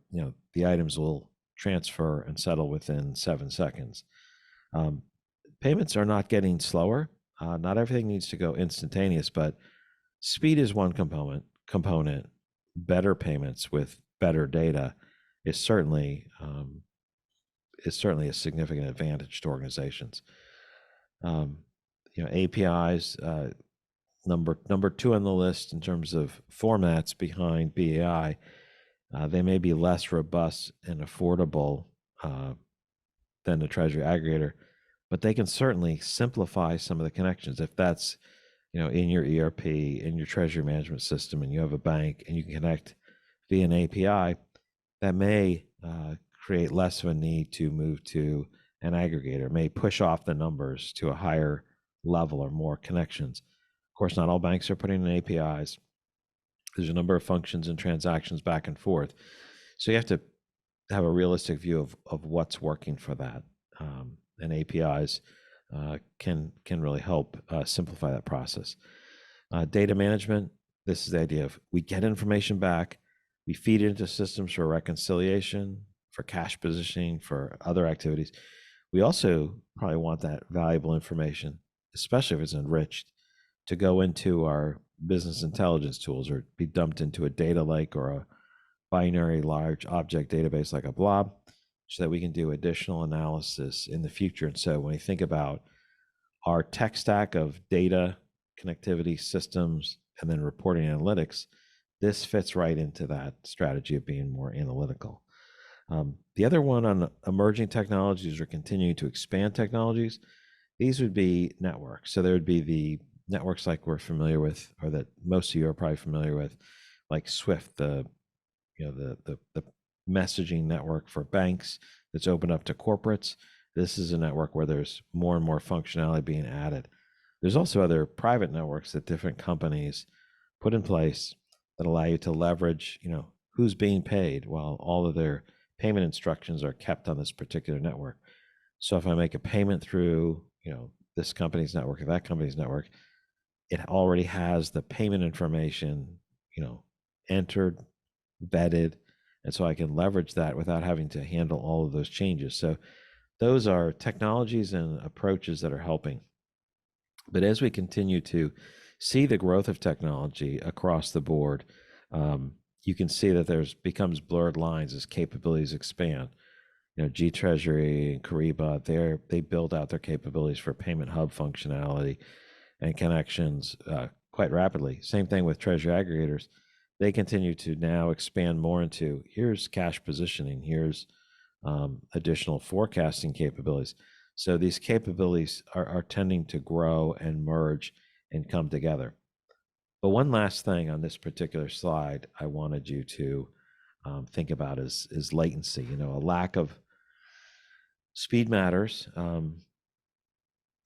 the items will transfer and settle within 7 seconds. Payments are not getting slower. Not everything needs to go instantaneous, but speed is one component. Better payments with better data is certainly a significant advantage to organizations. APIs, number two on the list in terms of formats behind BAI. They may be less robust and affordable than the Treasury Aggregator, but they can certainly simplify some of the connections. If that's in your ERP, in your treasury management system, and you have a bank and you can connect via an API, that may create less of a need to move to an aggregator, may push off the numbers to a higher level or more connections. Of course, not all banks are putting in APIs. There's a number of functions and transactions back and forth. So you have to have a realistic view of what's working for that. And APIs can really help simplify that process. Data management, this is the idea of we get information back, we feed it into systems for reconciliation, for cash positioning, for other activities. We also probably want that valuable information, especially if it's enriched, to go into our business intelligence tools or be dumped into a data lake or a binary large object database like a blob, so that we can do additional analysis in the future. And so when we think about our tech stack of data, connectivity, systems, and then reporting analytics, this fits right into that strategy of being more analytical. The other one on emerging technologies or continuing to expand technologies, these would be networks. So there would be the networks like we're familiar with, or that most of you are probably familiar with, like Swift, the messaging network for banks that's opened up to corporates. This is a network where there's more and more functionality being added. There's also other private networks that different companies put in place that allow you to leverage, who's being paid while all of their payment instructions are kept on this particular network. So if I make a payment through, this company's network or that company's network, it already has the payment information, entered, vetted, and so I can leverage that without having to handle all of those changes. So those are technologies and approaches that are helping. But as we continue to see the growth of technology across the board, you can see that there's becomes blurred lines as capabilities expand. G Treasury and Kyriba, they build out their capabilities for payment hub functionality and connections quite rapidly. Same thing with Treasury Aggregators. They continue to now expand more into here's cash positioning, here's additional forecasting capabilities. So these capabilities are tending to grow and merge and come together. But one last thing on this particular slide I wanted you to think about is latency. A lack of speed matters.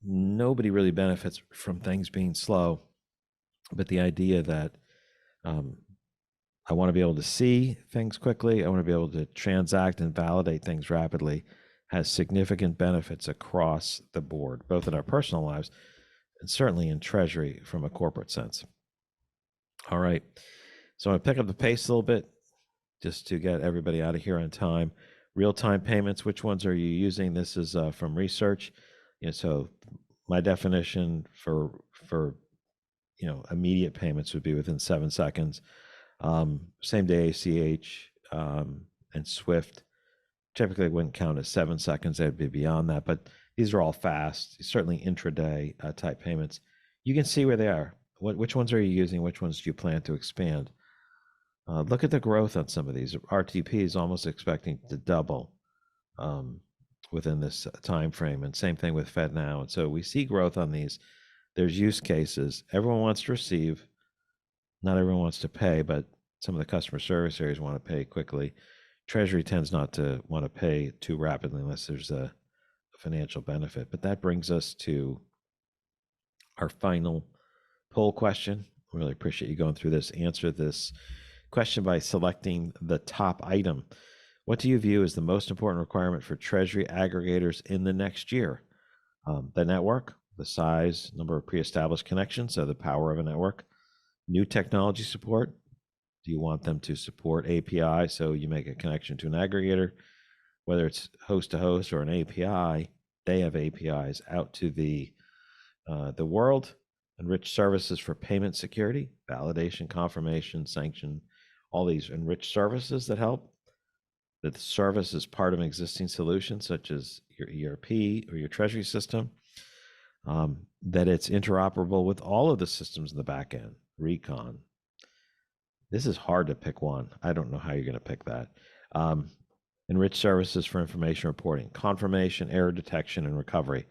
Nobody really benefits from things being slow, but the idea that I want to be able to see things quickly, I want to be able to transact and validate things rapidly, has significant benefits across the board, both in our personal lives and certainly in Treasury from a corporate sense. All right, so I'm going to pick up the pace a little bit just to get everybody out of here on time. Real-time payments, which ones are you using? This is from research. So my definition for immediate payments would be within 7 seconds. Same day ACH and Swift typically wouldn't count as 7 seconds. They'd be beyond that, but these are all fast, certainly intraday type payments. You can see where they are. Which ones are you using? Which ones do you plan to expand? Look at the growth on some of these. RTP is almost expecting to double within this time frame, and same thing with FedNow. And so we see growth on these. There's use cases. Everyone wants to receive. Not everyone wants to pay, but some of the customer service areas want to pay quickly. Treasury tends not to want to pay too rapidly unless there's a financial benefit. But that brings us to our final poll question. I really appreciate you going through this. Answer this question by selecting the top item. What do you view as the most important requirement for Treasury aggregators in the next year? The network, the size, number of pre-established connections, so the power of a network. New technology support. Do you want them to support API? So you make a connection to an aggregator, whether it's host to host or an API, they have APIs out to the world. Enriched services for payment security, validation, confirmation, sanction, all these enriched services that help. That the service is part of an existing solution, such as your ERP or your treasury system. that it's interoperable with all of the systems in the back end. Recon. This is hard to pick one. I don't know how you're going to pick that. Enrich services for information reporting, confirmation, error detection, and recovery.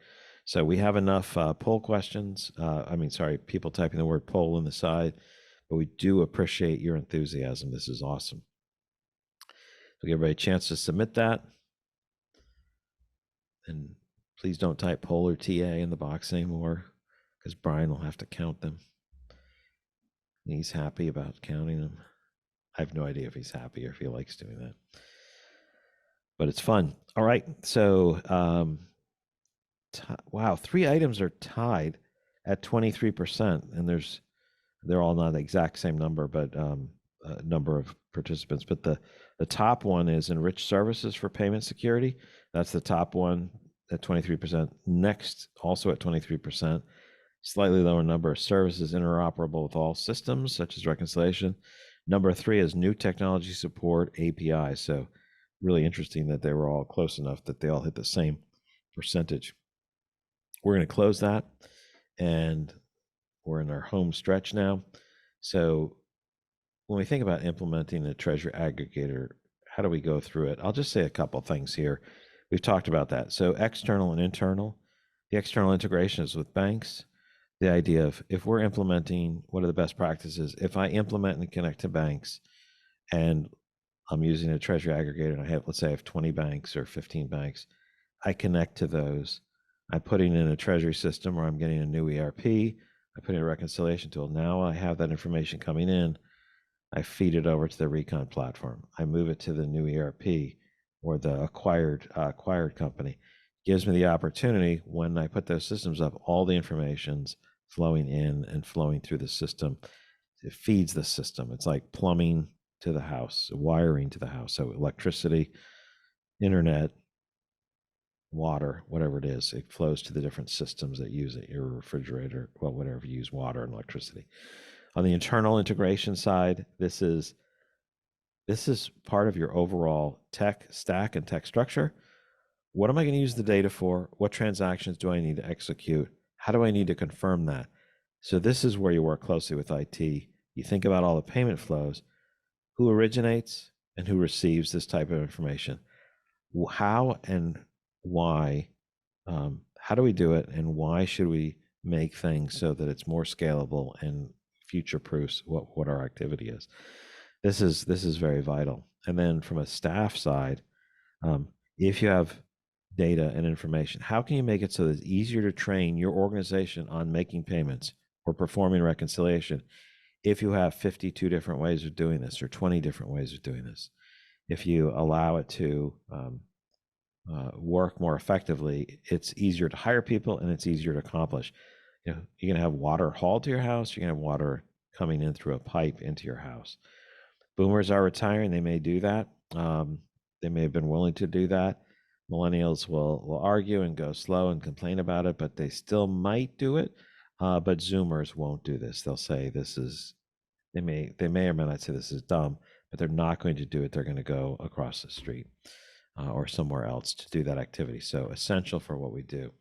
So we have enough poll questions. People typing the word poll in the side, but we do appreciate your enthusiasm. This is awesome. So give everybody a chance to submit that. And please don't type poll or TA in the box anymore, because Brian will have to count them. He's happy about counting them. I have no idea if he's happy or if he likes doing that, but it's fun. All right. So, wow, 3 items are tied at 23%, and they're all not the exact same number, but number of participants. But the top one is enriched services for payment security. That's the top one at 23%. Next, also at 23%. Slightly lower number of services interoperable with all systems, such as reconciliation. Number 3 is new technology support API. So really interesting that they were all close enough that they all hit the same percentage. We're going to close that, and we're in our home stretch now. So when we think about implementing a Treasury Aggregator, how do we go through it? I'll just say a couple things here. We've talked about that. So external and internal. The external integration is with banks. The idea of, if we're implementing, what are the best practices? If I implement and connect to banks, and I'm using a Treasury Aggregator, and let's say I have 20 banks or 15 banks, I connect to those. I'm putting in a Treasury system, or I'm getting a new ERP. I put in a reconciliation tool. Now I have that information coming in. I feed it over to the Recon platform. I move it to the new ERP or the acquired company. Gives me the opportunity, when I put those systems up, all the information's flowing in and flowing through the system. It feeds the system. It's like plumbing to the house, wiring to the house. So electricity, internet, water, whatever it is, it flows to the different systems that use it, your refrigerator, well, whatever you use, water and electricity. On the internal integration side, this is part of your overall tech stack and tech structure. What am I going to use the data for? What transactions do I need to execute? How do I need to confirm that? So this is where you work closely with IT. You think about all the payment flows, who originates and who receives this type of information, how and why, how do we do it, and why should we make things so that it's more scalable and future proofs what our activity is. This is very vital. And then from a staff side, if you have data and information, how can you make it so that it's easier to train your organization on making payments or performing reconciliation if you have 52 different ways of doing this or 20 different ways of doing this? If you allow it to work more effectively, it's easier to hire people and it's easier to accomplish. You're going to have water hauled to your house. You're going to have water coming in through a pipe into your house. Boomers are retiring. They may do that. They may have been willing to do that. Millennials will argue and go slow and complain about it, but they still might do it. But Zoomers won't do this. They'll say they may or may not say this is dumb, but they're not going to do it. They're going to go across the street or somewhere else to do that activity. So essential for what we do.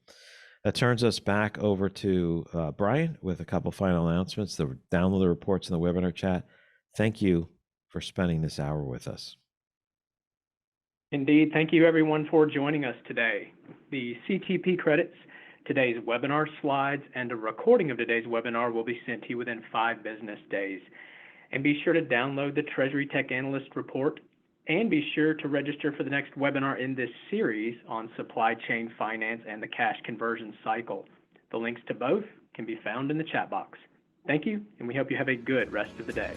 That turns us back over to Brian with a couple final announcements. Download the reports in the webinar chat. Thank you for spending this hour with us. Indeed. Thank you, everyone, for joining us today. The CTP credits, today's webinar slides, and a recording of today's webinar will be sent to you within 5 business days. And be sure to download the Treasury Tech Analyst report, and be sure to register for the next webinar in this series on supply chain finance and the cash conversion cycle. The links to both can be found in the chat box. Thank you, and we hope you have a good rest of the day.